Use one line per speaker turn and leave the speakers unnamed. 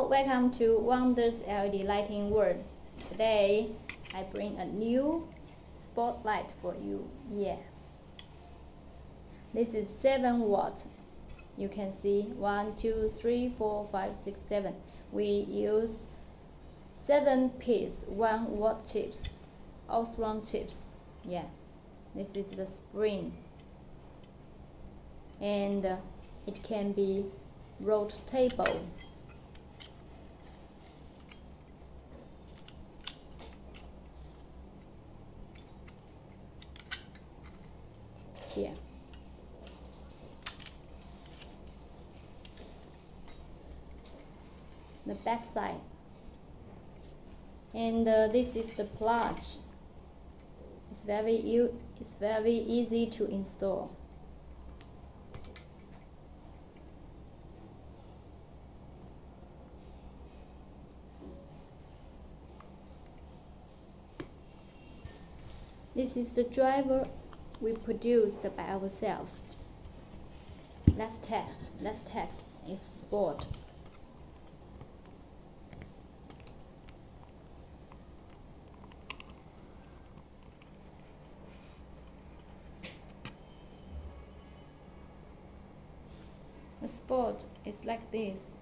Hello, welcome to Wonders LED Lighting World. Today, I bring a new spotlight for you. Yeah. This is 7 watt. You can see 1, 2, 3, 4, 5, 6, 7. We use 7-piece 1 watt chips, Osram chips. Yeah. This is the spring. And it can be rotatable. Here. The back side. And this is the plug. It's very easy to install. This is the driver we produced by ourselves. Let's test its sport. The sport is like this.